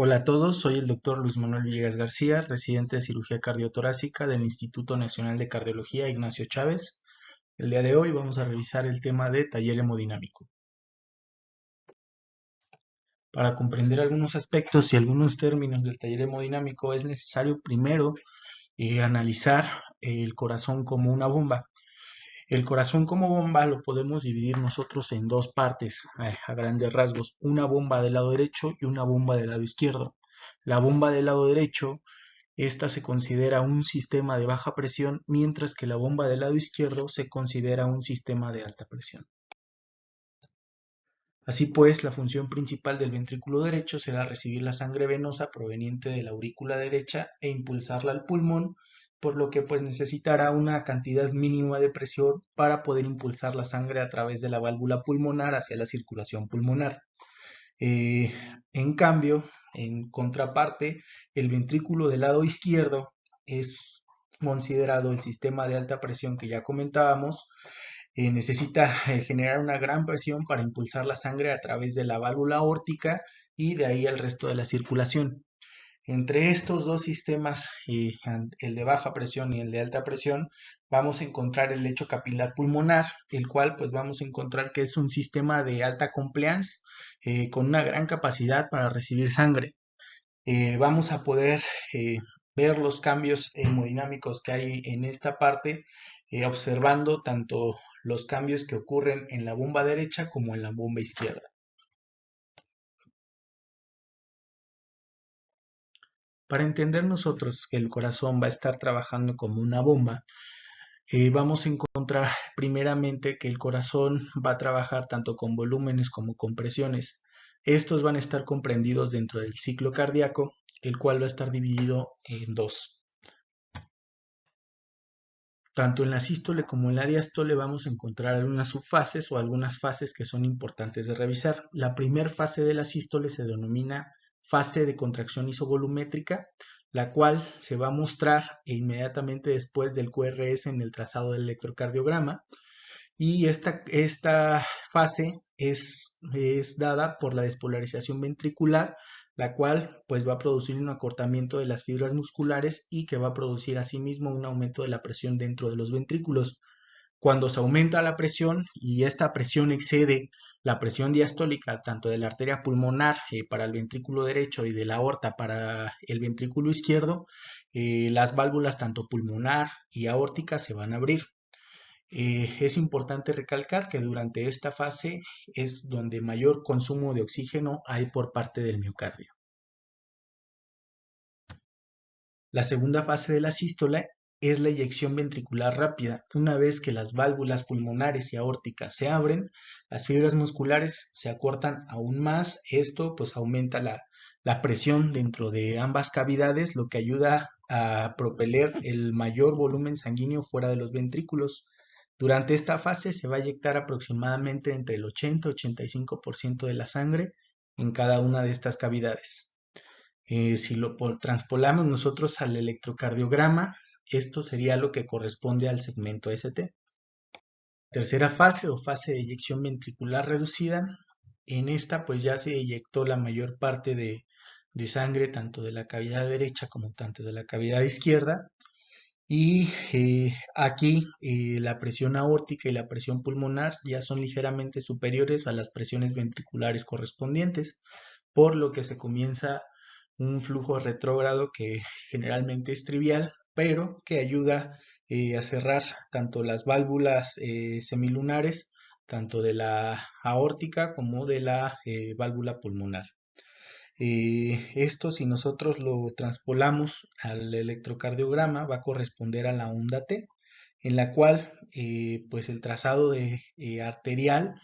Hola a todos, soy el doctor Luis Manuel Villegas García, residente de cirugía cardiotorácica del Instituto Nacional de Cardiología Ignacio Chávez. El día de hoy vamos a revisar el tema de taller hemodinámico. Para comprender algunos aspectos y algunos términos del taller hemodinámico es necesario primero analizar el corazón como una bomba. El corazón como bomba lo podemos dividir nosotros en dos partes a grandes rasgos, una bomba del lado derecho y una bomba del lado izquierdo. La bomba del lado derecho, esta se considera un sistema de baja presión, mientras que la bomba del lado izquierdo se considera un sistema de alta presión. Así pues, la función principal del ventrículo derecho será recibir la sangre venosa proveniente de la aurícula derecha e impulsarla al pulmón, por lo que pues necesitará una cantidad mínima de presión para poder impulsar la sangre a través de la válvula pulmonar hacia la circulación pulmonar. Eh, en cambio, en contraparte, el ventrículo del lado izquierdo es considerado el sistema de alta presión que ya comentábamos. Necesita generar una gran presión para impulsar la sangre a través de la válvula aórtica y de ahí al resto de la circulación. Entre estos dos sistemas, el de baja presión y el de alta presión, vamos a encontrar el lecho capilar pulmonar, el cual pues vamos a encontrar que es un sistema de alta compliance con una gran capacidad para recibir sangre. Vamos a poder ver los cambios hemodinámicos que hay en esta parte, observando tanto los cambios que ocurren en la bomba derecha como en la bomba izquierda. Para entender nosotros que el corazón va a estar trabajando como una bomba, vamos a encontrar primeramente que el corazón va a trabajar tanto con volúmenes como con presiones. Estos van a estar comprendidos dentro del ciclo cardíaco, el cual va a estar dividido en dos. Tanto en la sístole como en la diástole vamos a encontrar algunas subfases o algunas fases que son importantes de revisar. La primera fase de la sístole se denomina fase de contracción isovolumétrica, la cual se va a mostrar inmediatamente después del QRS en el trazado del electrocardiograma. Y esta fase es dada por la despolarización ventricular, la cual pues va a producir un acortamiento de las fibras musculares y que va a producir asimismo un aumento de la presión dentro de los ventrículos. Cuando se aumenta la presión y esta presión excede la presión diastólica tanto de la arteria pulmonar para el ventrículo derecho y de la aorta para el ventrículo izquierdo, las válvulas tanto pulmonar y aórtica se van a abrir. Es importante recalcar que durante esta fase es donde mayor consumo de oxígeno hay por parte del miocardio. La segunda fase de la sístole es la eyección ventricular rápida. Una vez que las válvulas pulmonares y aórticas se abren, las fibras musculares se acortan aún más. Esto pues aumenta la presión dentro de ambas cavidades, lo que ayuda a propeler el mayor volumen sanguíneo fuera de los ventrículos. Durante esta fase se va a eyectar aproximadamente entre el 80 y 85% de la sangre en cada una de estas cavidades. Si lo transpolamos nosotros al electrocardiograma, esto sería lo que corresponde al segmento ST. Tercera fase o fase de eyección ventricular reducida. En esta pues ya se eyectó la mayor parte de sangre tanto de la cavidad derecha como tanto de la cavidad izquierda. Y aquí la presión aórtica y la presión pulmonar ya son ligeramente superiores a las presiones ventriculares correspondientes, por lo que se comienza un flujo retrógrado que generalmente es trivial, pero que ayuda a cerrar tanto las válvulas semilunares, tanto de la aórtica como de la válvula pulmonar. Esto, si nosotros lo transpolamos al electrocardiograma, va a corresponder a la onda T, en la cual pues el trazado arterial,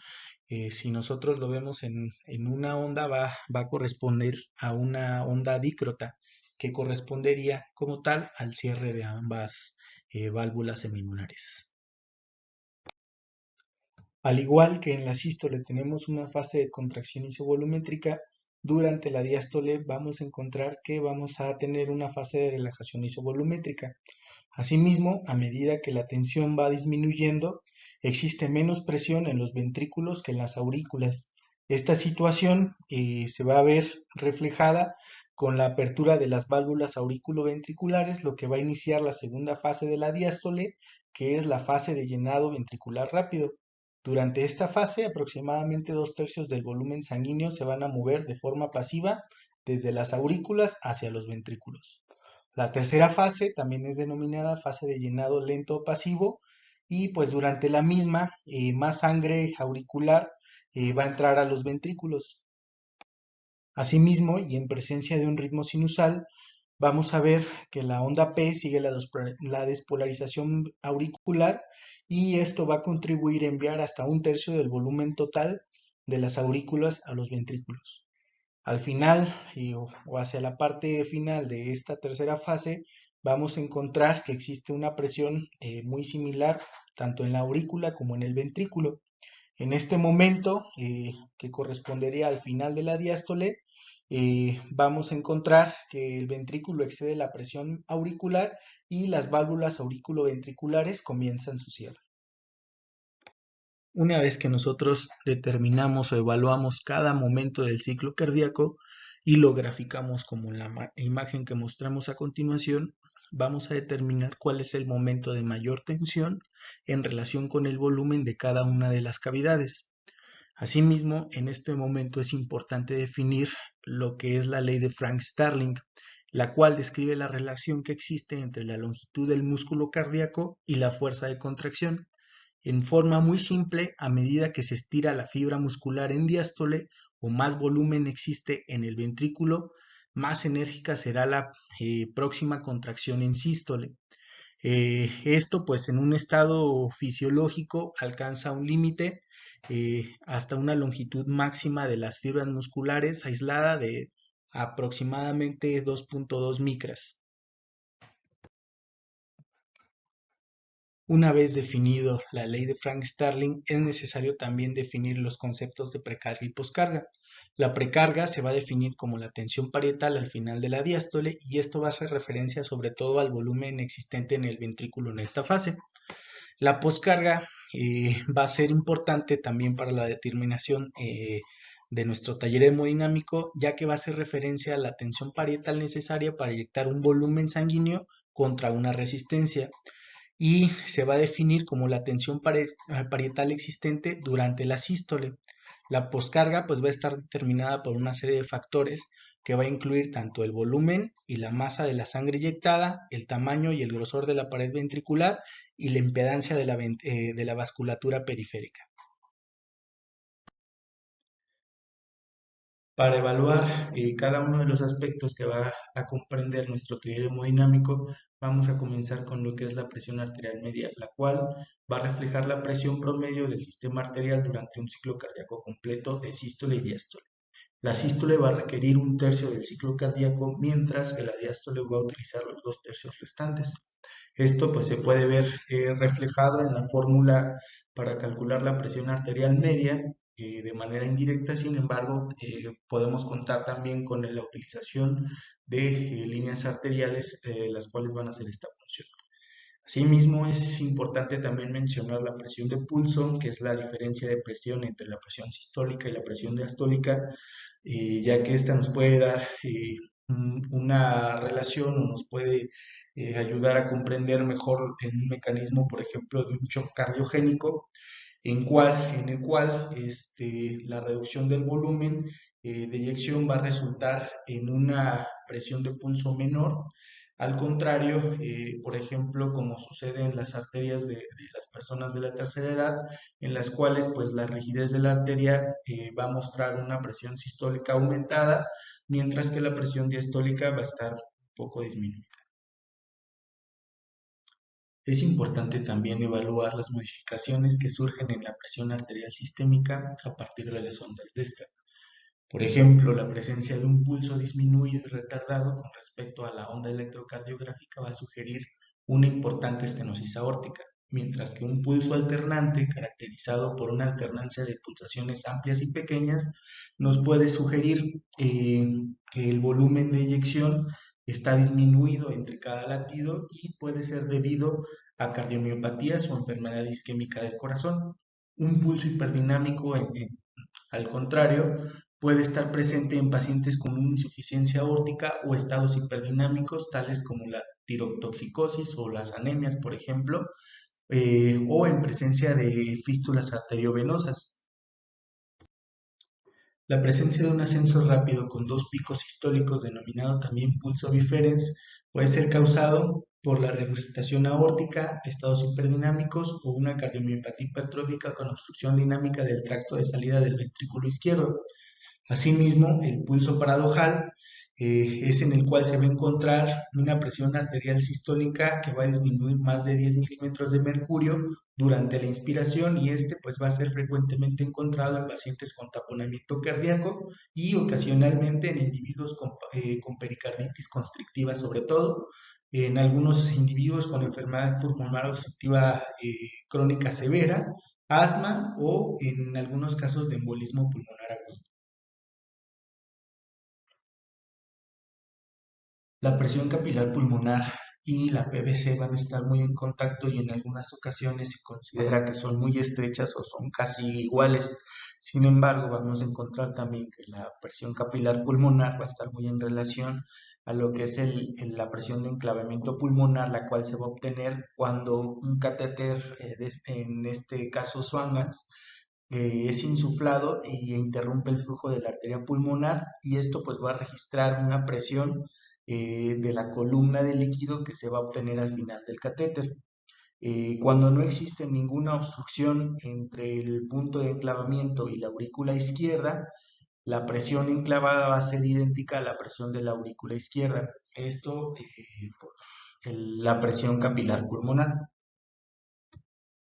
si nosotros lo vemos en una onda, va a corresponder a una onda dícrota, que correspondería como tal al cierre de ambas válvulas semilunares. Al igual que en la sístole tenemos una fase de contracción isovolumétrica, durante la diástole vamos a encontrar que vamos a tener una fase de relajación isovolumétrica. Asimismo, a medida que la tensión va disminuyendo, existe menos presión en los ventrículos que en las aurículas. Esta situación se va a ver reflejada con la apertura de las válvulas auriculoventriculares, lo que va a iniciar la segunda fase de la diástole, que es la fase de llenado ventricular rápido. Durante esta fase, aproximadamente 2/3 del volumen sanguíneo se van a mover de forma pasiva desde las aurículas hacia los ventrículos. La tercera fase también es denominada fase de llenado lento o pasivo y pues durante la misma más sangre auricular va a entrar a los ventrículos. Asimismo, y en presencia de un ritmo sinusal, vamos a ver que la onda P sigue la despolarización auricular y esto va a contribuir a enviar hasta 1/3 del volumen total de las aurículas a los ventrículos. Al final o hacia la parte final de esta tercera fase, vamos a encontrar que existe una presión muy similar tanto en la aurícula como en el ventrículo. En este momento, que correspondería al final de la diástole, vamos a encontrar que el ventrículo excede la presión auricular y las válvulas auriculoventriculares comienzan su cierre. Una vez que nosotros determinamos o evaluamos cada momento del ciclo cardíaco y lo graficamos como en la imagen que mostramos a continuación, vamos a determinar cuál es el momento de mayor tensión en relación con el volumen de cada una de las cavidades. Asimismo, en este momento es importante definir lo que es la ley de Frank-Starling, la cual describe la relación que existe entre la longitud del músculo cardíaco y la fuerza de contracción. En forma muy simple, a medida que se estira la fibra muscular en diástole o más volumen existe en el ventrículo, más enérgica será la próxima contracción en sístole. Esto pues en un estado fisiológico alcanza un límite hasta una longitud máxima de las fibras musculares aislada de aproximadamente 2.2 micras. Una vez definido la ley de Frank-Starling, es necesario también definir los conceptos de precarga y poscarga. La precarga se va a definir como la tensión parietal al final de la diástole y esto va a hacer referencia sobre todo al volumen existente en el ventrículo en esta fase. La poscarga va a ser importante también para la determinación de nuestro taller hemodinámico, ya que va a hacer referencia a la tensión parietal necesaria para inyectar un volumen sanguíneo contra una resistencia y se va a definir como la tensión parietal existente durante la sístole. La poscarga pues va a estar determinada por una serie de factores que va a incluir tanto el volumen y la masa de la sangre inyectada, el tamaño y el grosor de la pared ventricular y la impedancia de la vasculatura periférica. Para evaluar cada uno de los aspectos que va a comprender nuestro teorema hemodinámico, vamos a comenzar con lo que es la presión arterial media, la cual va a reflejar la presión promedio del sistema arterial durante un ciclo cardíaco completo de sístole y diástole. La sístole va a requerir 1/3 del ciclo cardíaco, mientras que la diástole va a utilizar los 2/3 restantes. Esto pues se puede ver reflejado en la fórmula para calcular la presión arterial media de manera indirecta. Sin embargo, podemos contar también con la utilización de líneas arteriales, las cuales van a hacer esta función. Asimismo, es importante también mencionar la presión de pulso, que es la diferencia de presión entre la presión sistólica y la presión diastólica, ya que esta nos puede dar una relación o nos puede ayudar a comprender mejor en un mecanismo, por ejemplo, de un shock cardiogénico, en el cual la reducción del volumen de eyección va a resultar en una presión de pulso menor. Al contrario, por ejemplo, como sucede en las arterias de las personas de la tercera edad, en las cuales pues la rigidez de la arteria va a mostrar una presión sistólica aumentada, mientras que la presión diastólica va a estar un poco disminuida. Es importante también evaluar las modificaciones que surgen en la presión arterial sistémica a partir de las ondas de esta. Por ejemplo, la presencia de un pulso disminuido y retardado con respecto a la onda electrocardiográfica va a sugerir una importante estenosis aórtica, mientras que un pulso alternante, caracterizado por una alternancia de pulsaciones amplias y pequeñas, nos puede sugerir que el volumen de eyección está disminuido entre cada latido y puede ser debido a cardiomiopatías o enfermedad isquémica del corazón. Un pulso hiperdinámico, al contrario, Puede estar presente en pacientes con una insuficiencia aórtica o estados hiperdinámicos, tales como la tirotoxicosis o las anemias, por ejemplo, o en presencia de fístulas arteriovenosas. La presencia de un ascenso rápido con dos picos sistólicos, denominado también pulso biferens, puede ser causado por la regurgitación aórtica, estados hiperdinámicos o una cardiomiopatía hipertrófica con obstrucción dinámica del tracto de salida del ventrículo izquierdo. Asimismo, el pulso paradojal es en el cual se va a encontrar una presión arterial sistólica que va a disminuir más de 10 milímetros de mercurio durante la inspiración, y este pues va a ser frecuentemente encontrado en pacientes con taponamiento cardíaco y ocasionalmente en individuos con pericarditis constrictiva, sobre todo en algunos individuos con enfermedad pulmonar obstructiva crónica severa, asma o en algunos casos de embolismo pulmonar agudo. La presión capilar pulmonar y la PVC van a estar muy en contacto, y en algunas ocasiones se considera que son muy estrechas o son casi iguales. Sin embargo, vamos a encontrar también que la presión capilar pulmonar va a estar muy en relación a lo que es la presión de enclavamiento pulmonar, la cual se va a obtener cuando un catéter, en este caso Swan-Ganz, es insuflado y interrumpe el flujo de la arteria pulmonar, y esto pues va a registrar una presión de la columna de líquido que se va a obtener al final del catéter. Cuando no existe ninguna obstrucción entre el punto de enclavamiento y la aurícula izquierda, la presión enclavada va a ser idéntica a la presión de la aurícula izquierda. Esto por la presión capilar pulmonar.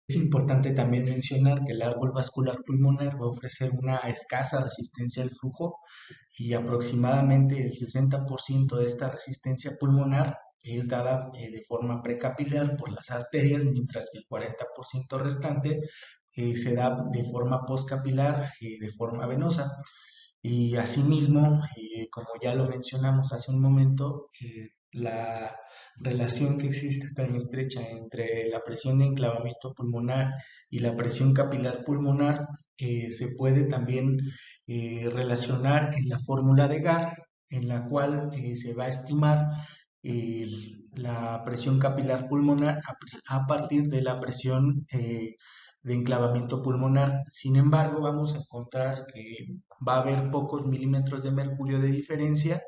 Es importante también mencionar que el árbol vascular pulmonar va a ofrecer una escasa resistencia al flujo, y aproximadamente el 60% de esta resistencia pulmonar es dada de forma precapilar por las arterias, mientras que el 40% restante se da de forma postcapilar, de forma venosa. Y asimismo, como ya lo mencionamos hace un momento, la relación que existe tan estrecha entre la presión de enclavamiento pulmonar y la presión capilar pulmonar se puede también relacionar en la fórmula de Gard, en la cual se va a estimar eh, la presión capilar pulmonar a partir de la presión de enclavamiento pulmonar. Sin embargo, vamos a encontrar que va a haber pocos milímetros de mercurio de diferencia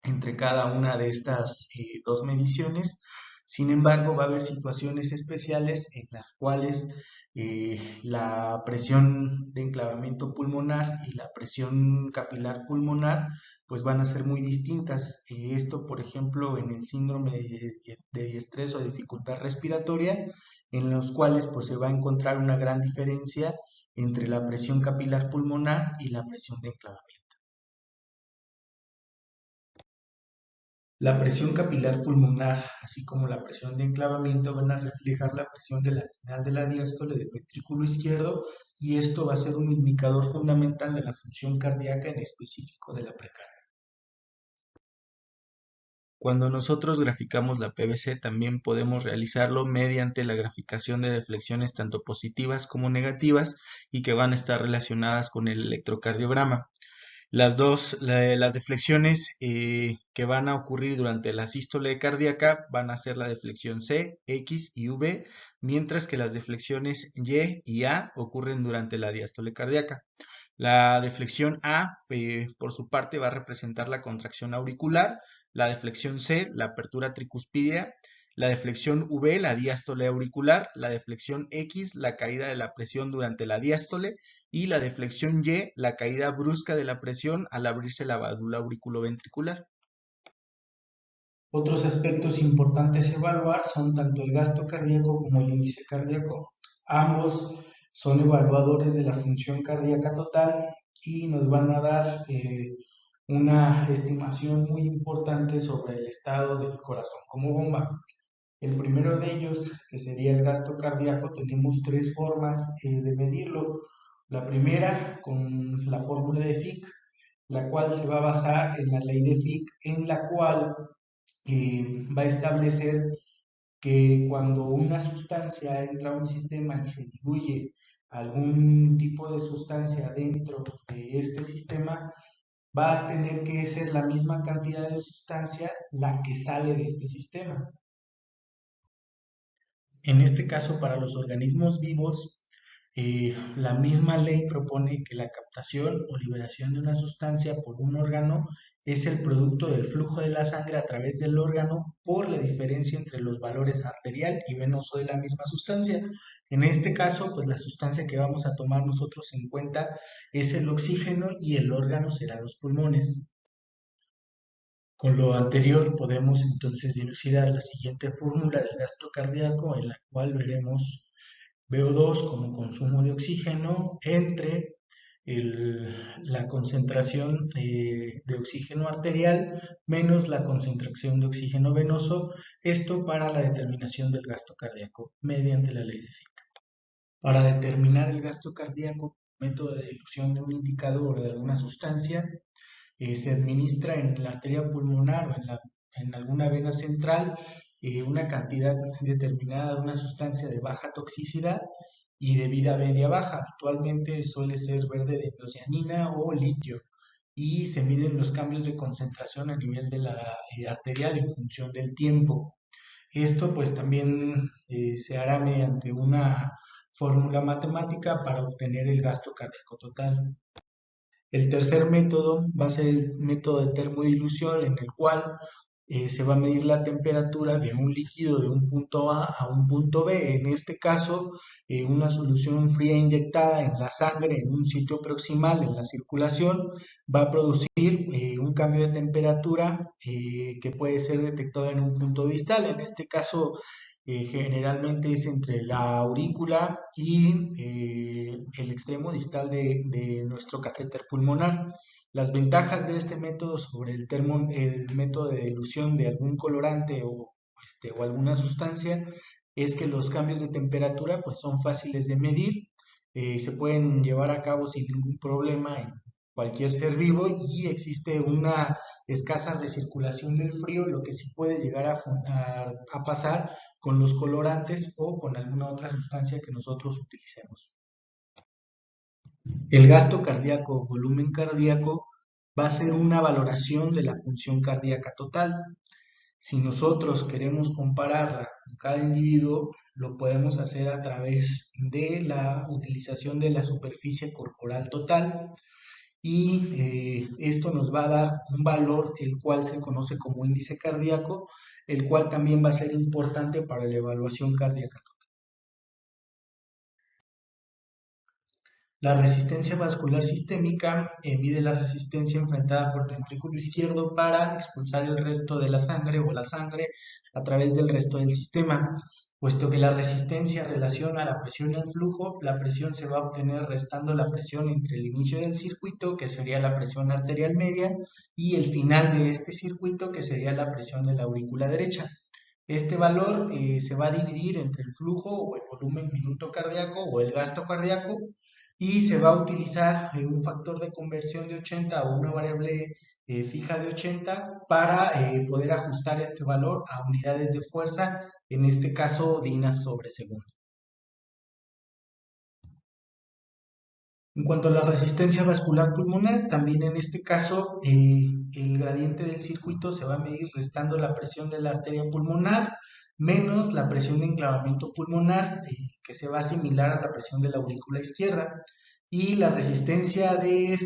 entre cada una de estas dos mediciones. Sin embargo, va a haber situaciones especiales en las cuales la presión de enclavamiento pulmonar y la presión capilar pulmonar pues van a ser muy distintas. Esto, por ejemplo, en el síndrome de estrés o dificultad respiratoria, en los cuales pues se va a encontrar una gran diferencia entre la presión capilar pulmonar y la presión de enclavamiento. La presión capilar pulmonar, así como la presión de enclavamiento, van a reflejar la presión de la final de la diástole del ventrículo izquierdo, y esto va a ser un indicador fundamental de la función cardíaca, en específico de la precardia. Cuando nosotros graficamos la PVC, también podemos realizarlo mediante la graficación de deflexiones tanto positivas como negativas, y que van a estar relacionadas con el electrocardiograma. Las deflexiones que van a ocurrir durante la sístole cardíaca van a ser la deflexión C, X y V, mientras que las deflexiones Y y A ocurren durante la diástole cardíaca. La deflexión A, por su parte, va a representar la contracción auricular; la deflexión C, la apertura tricuspidia; la deflexión V, la diástole auricular; la deflexión X, la caída de la presión durante la diástole; y la deflexión Y, la caída brusca de la presión al abrirse la válvula auriculoventricular. Otros aspectos importantes a evaluar son tanto el gasto cardíaco como el índice cardíaco. Ambos son evaluadores de la función cardíaca total y nos van a dar una estimación muy importante sobre el estado del corazón como bomba. El primero de ellos, que sería el gasto cardíaco, tenemos tres formas de medirlo. La primera, con la fórmula de Fick, la cual se va a basar en la ley de Fick, en la cual va a establecer que cuando una sustancia entra a un sistema y se diluye algún tipo de sustancia dentro de este sistema, va a tener que ser la misma cantidad de sustancia la que sale de este sistema. En este caso, para los organismos vivos, la misma ley propone que la captación o liberación de una sustancia por un órgano es el producto del flujo de la sangre a través del órgano por la diferencia entre los valores arterial y venoso de la misma sustancia. En este caso, pues la sustancia que vamos a tomar nosotros en cuenta es el oxígeno y el órgano será los pulmones. Con lo anterior podemos entonces dilucidar la siguiente fórmula del gasto cardíaco en la cual veremos VO2 como consumo de oxígeno entre la concentración de oxígeno arterial menos la concentración de oxígeno venoso, esto para la determinación del gasto cardíaco mediante la ley de Fick. Para determinar el gasto cardíaco, método de dilución de un indicador o de alguna sustancia, se administra en la arteria pulmonar o en alguna vena central una cantidad determinada de una sustancia de baja toxicidad y de vida media baja. Actualmente suele ser verde de hidrocianina o litio y se miden los cambios de concentración a nivel de la arterial en función del tiempo. Esto pues también se hará mediante una fórmula matemática para obtener el gasto cardíaco total. El tercer método va a ser el método de termodilución, en el cual se va a medir la temperatura de un líquido de un punto A un punto B. En este caso, una solución fría inyectada en la sangre en un sitio proximal en la circulación va a producir un cambio de temperatura que puede ser detectado en un punto distal. En este caso, generalmente es entre la aurícula y el extremo distal de nuestro catéter pulmonar. Las ventajas de este método sobre el método de dilución de algún colorante o alguna sustancia es que los cambios de temperatura pues, son fáciles de medir, se pueden llevar a cabo sin ningún problema en cualquier ser vivo y existe una escasa recirculación del frío, lo que sí puede llegar a pasar con los colorantes o con alguna otra sustancia que nosotros utilicemos. El gasto cardíaco o volumen cardíaco va a ser una valoración de la función cardíaca total. Si nosotros queremos compararla con cada individuo, lo podemos hacer a través de la utilización de la superficie corporal total y esto nos va a dar un valor el cual se conoce como índice cardíaco, el cual también va a ser importante para la evaluación cardíaca. La resistencia vascular sistémica mide la resistencia enfrentada por el ventrículo izquierdo para expulsar el resto de la sangre o la sangre a través del resto del sistema. Puesto que la resistencia relaciona la presión y el flujo, la presión se va a obtener restando la presión entre el inicio del circuito, que sería la presión arterial media, y el final de este circuito, que sería la presión de la aurícula derecha. Este valor se va a dividir entre el flujo o el volumen minuto cardíaco o el gasto cardíaco y se va a utilizar un factor de conversión de 80 o una variable fija de 80 para poder ajustar este valor a unidades de fuerza, en este caso dinas sobre segundo. En cuanto a la resistencia vascular pulmonar, también en este caso el gradiente del circuito se va a medir restando la presión de la arteria pulmonar menos la presión de enclavamiento pulmonar, que se va a asimilar a la presión de la aurícula izquierda. Y la resistencia de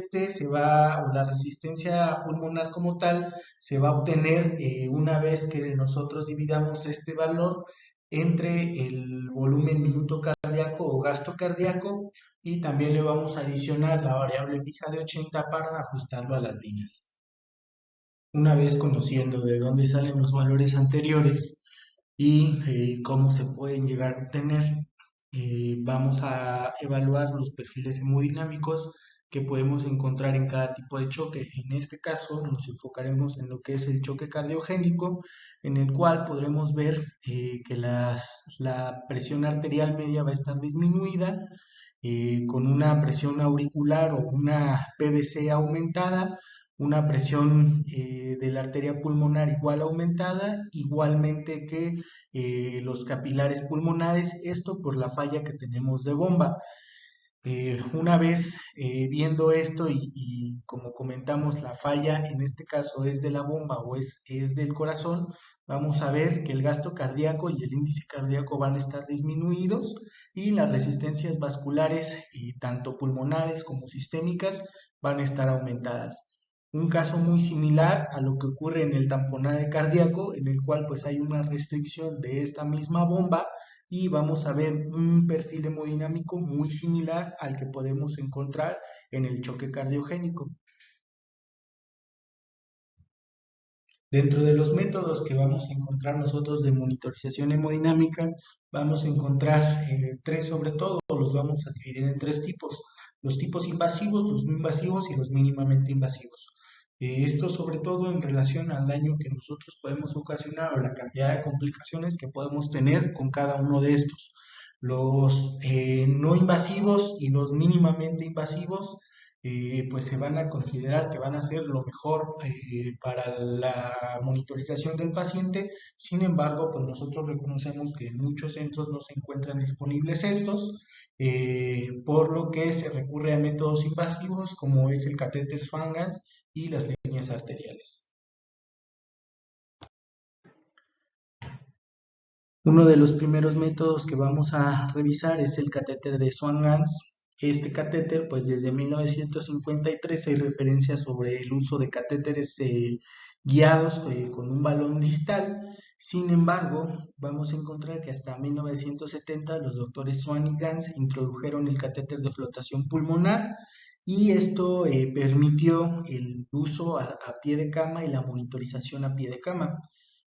o la resistencia pulmonar como tal, se va a obtener una vez que nosotros dividamos este valor entre el volumen minuto cardíaco o gasto cardíaco y también le vamos a adicionar la variable fija de 80 para ajustarlo a las líneas. Una vez conociendo de dónde salen los valores anteriores y cómo se pueden llegar a obtener, vamos a evaluar los perfiles hemodinámicos que podemos encontrar en cada tipo de choque. En este caso nos enfocaremos en lo que es el choque cardiogénico, en el cual podremos ver que la presión arterial media va a estar disminuida, con una presión auricular o una PVC aumentada, una presión de la arteria pulmonar igual aumentada, igualmente que los capilares pulmonares, esto por la falla que tenemos de bomba. Una vez viendo esto y como comentamos, la falla en este caso es de la bomba o es del corazón, vamos a ver que el gasto cardíaco y el índice cardíaco van a estar disminuidos y las resistencias vasculares, tanto pulmonares como sistémicas, van a estar aumentadas. Un caso muy similar a lo que ocurre en el tamponaje cardíaco, en el cual pues hay una restricción de esta misma bomba y vamos a ver un perfil hemodinámico muy similar al que podemos encontrar en el choque cardiogénico. Dentro de los métodos que vamos a encontrar nosotros de monitorización hemodinámica, vamos a encontrar tres sobre todo, los vamos a dividir en tres tipos: los tipos invasivos, los no invasivos y los mínimamente invasivos. Esto sobre todo en relación al daño que nosotros podemos ocasionar o la cantidad de complicaciones que podemos tener con cada uno de estos. Los no invasivos y los mínimamente invasivos pues se van a considerar que van a ser lo mejor para la monitorización del paciente. Sin embargo, pues nosotros reconocemos que en muchos centros no se encuentran disponibles estos, por lo que se recurre a métodos invasivos como es el catéter Swan-Ganz y las líneas arteriales. Uno de los primeros métodos que vamos a revisar es el catéter de Swan-Ganz. Este catéter, pues desde 1953 hay referencias sobre el uso de catéteres guiados con un balón distal. Sin embargo, vamos a encontrar que hasta 1970 los doctores Swan y Ganz introdujeron el catéter de flotación pulmonar y esto permitió el uso a pie de cama y la monitorización a pie de cama.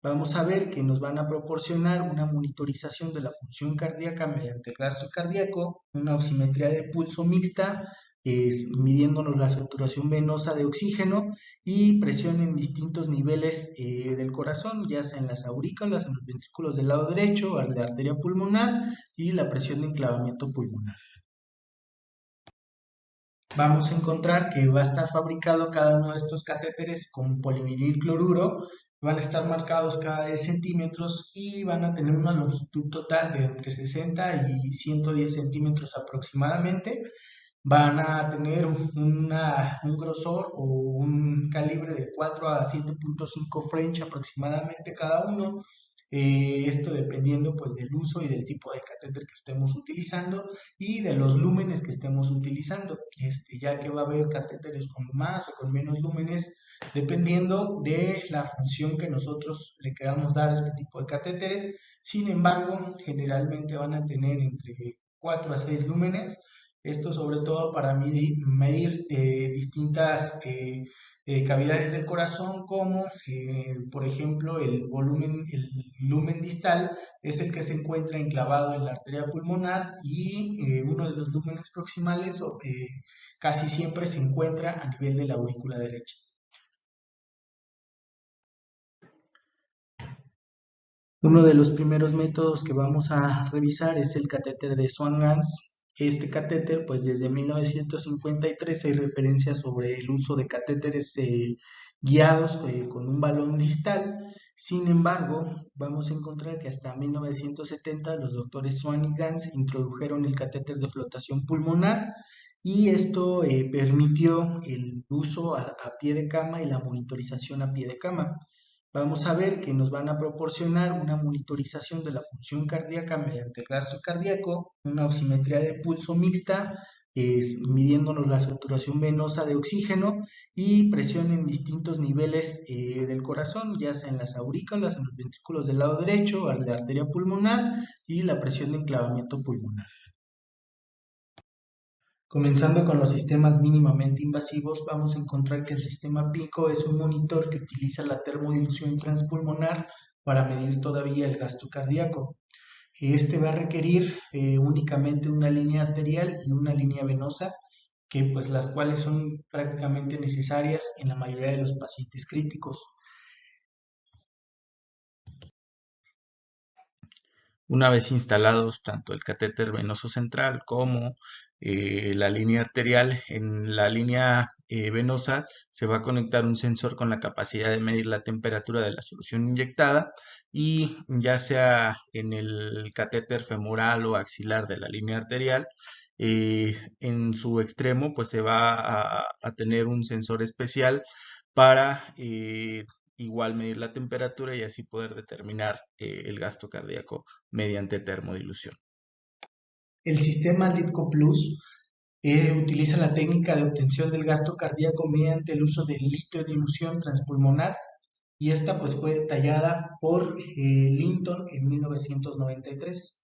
Vamos a ver que nos van a proporcionar una monitorización de la función cardíaca mediante el gasto cardíaco, una oximetría de pulso mixta, midiéndonos la saturación venosa de oxígeno y presión en distintos niveles del corazón, ya sea en las aurículas, en los ventrículos del lado derecho, la arteria pulmonar y la presión de enclavamiento pulmonar. Vamos a encontrar que va a estar fabricado cada uno de estos catéteres con polivinil cloruro, van a estar marcados cada 10 centímetros y van a tener una longitud total de entre 60 y 110 centímetros aproximadamente. Van a tener un grosor o un calibre de 4 a 7.5 French aproximadamente cada uno. Esto dependiendo pues del uso y del tipo de catéter que estemos utilizando y de los lúmenes que estemos utilizando, ya que va a haber catéteres con más o con menos lúmenes dependiendo de la función que nosotros le queramos dar a este tipo de catéteres. Sin embargo, generalmente van a tener entre 4 a 6 lúmenes, esto sobre todo para medir distintas cavidades del corazón, como por ejemplo el lumen distal es el que se encuentra enclavado en la arteria pulmonar y uno de los lúmenes proximales casi siempre se encuentra a nivel de la aurícula derecha. Uno de los primeros métodos que vamos a revisar es el catéter de Swan-Ganz. Este catéter, pues desde 1953 hay referencias sobre el uso de catéteres guiados con un balón distal. Sin embargo, vamos a encontrar que hasta 1970 los doctores Swan y Ganz introdujeron el catéter de flotación pulmonar y esto permitió el uso a pie de cama y la monitorización a pie de cama. Vamos a ver que nos van a proporcionar una monitorización de la función cardíaca mediante el gasto cardíaco, una oximetría de pulso mixta, midiéndonos la saturación venosa de oxígeno y presión en distintos niveles del corazón, ya sea en las aurículas, en los ventrículos del lado derecho, la arteria pulmonar y la presión de enclavamiento pulmonar. Comenzando con los sistemas mínimamente invasivos, vamos a encontrar que el sistema PICO es un monitor que utiliza la termodilución transpulmonar para medir todavía el gasto cardíaco. Este va a requerir únicamente una línea arterial y una línea venosa, que pues las cuales son prácticamente necesarias en la mayoría de los pacientes críticos. Una vez instalados tanto el catéter venoso central como la línea arterial, en la línea venosa se va a conectar un sensor con la capacidad de medir la temperatura de la solución inyectada y ya sea en el catéter femoral o axilar de la línea arterial, En su extremo, pues se va a tener un sensor especial para igual medir la temperatura y así poder determinar el gasto cardíaco mediante termodilución. El sistema LiDCO Plus utiliza la técnica de obtención del gasto cardíaco mediante el uso de litodilución transpulmonar y esta pues fue detallada por Linton en 1993.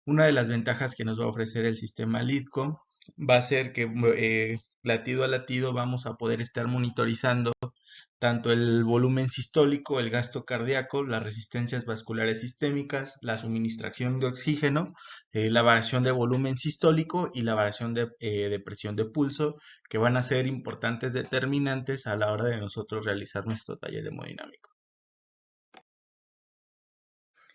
Una de las ventajas que nos va a ofrecer el sistema LiDCO va a ser que latido a latido vamos a poder estar monitorizando tanto el volumen sistólico, el gasto cardíaco, las resistencias vasculares sistémicas, la suministración de oxígeno, la variación de volumen sistólico y la variación de presión de pulso, que van a ser importantes determinantes a la hora de nosotros realizar nuestro taller hemodinámico.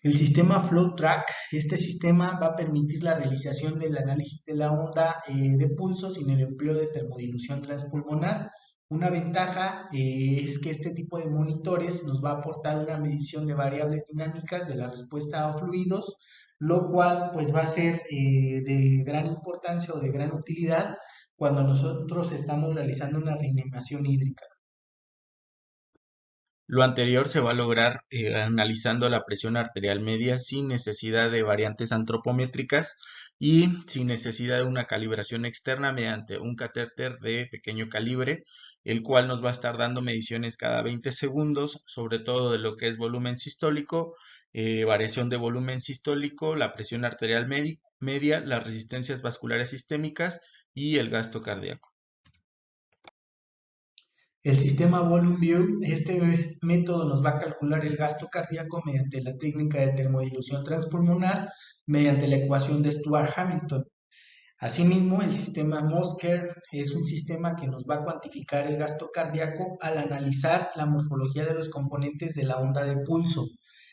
El sistema FlowTrack, este sistema va a permitir la realización del análisis de la onda de pulso sin el empleo de termodilución transpulmonar. Una ventaja es que este tipo de monitores nos va a aportar una medición de variables dinámicas de la respuesta a fluidos, lo cual pues va a ser de gran importancia o de gran utilidad cuando nosotros estamos realizando una reanimación hídrica. Lo anterior se va a lograr analizando la presión arterial media sin necesidad de variantes antropométricas y sin necesidad de una calibración externa mediante un catéter de pequeño calibre, el cual nos va a estar dando mediciones cada 20 segundos, sobre todo de lo que es volumen sistólico, variación de volumen sistólico, la presión arterial media, las resistencias vasculares sistémicas y el gasto cardíaco. El sistema Volume View, este método nos va a calcular el gasto cardíaco mediante la técnica de termodilución transpulmonar, mediante la ecuación de Stewart-Hamilton. Asimismo, el sistema Mosker es un sistema que nos va a cuantificar el gasto cardíaco al analizar la morfología de los componentes de la onda de pulso.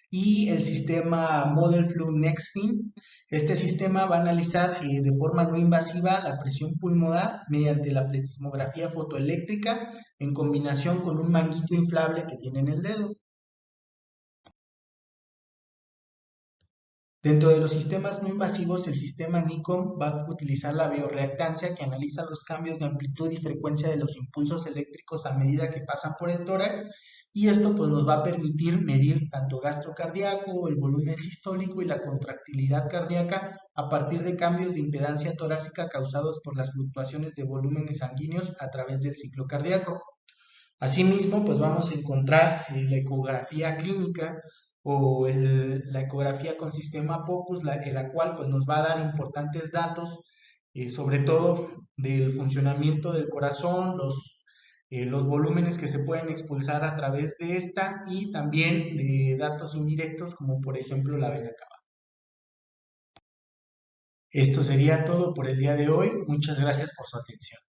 Y el sistema Model Flow NextFin, este sistema va a analizar de forma no invasiva la presión pulmonar mediante la plethysmografía fotoeléctrica en combinación con un manguito inflable que tiene en el dedo. Dentro de los sistemas no invasivos, el sistema NICOM va a utilizar la bioreactancia que analiza los cambios de amplitud y frecuencia de los impulsos eléctricos a medida que pasan por el tórax y esto pues nos va a permitir medir tanto gasto cardíaco, el volumen sistólico y la contractilidad cardíaca a partir de cambios de impedancia torácica causados por las fluctuaciones de volúmenes sanguíneos a través del ciclo cardíaco. Asimismo, pues vamos a encontrar la ecografía clínica o la ecografía con sistema POCUS, la cual pues, nos va a dar importantes datos, sobre todo del funcionamiento del corazón, los volúmenes que se pueden expulsar a través de esta y también de datos indirectos como por ejemplo la vena cava. Esto sería todo por el día de hoy. Muchas gracias por su atención.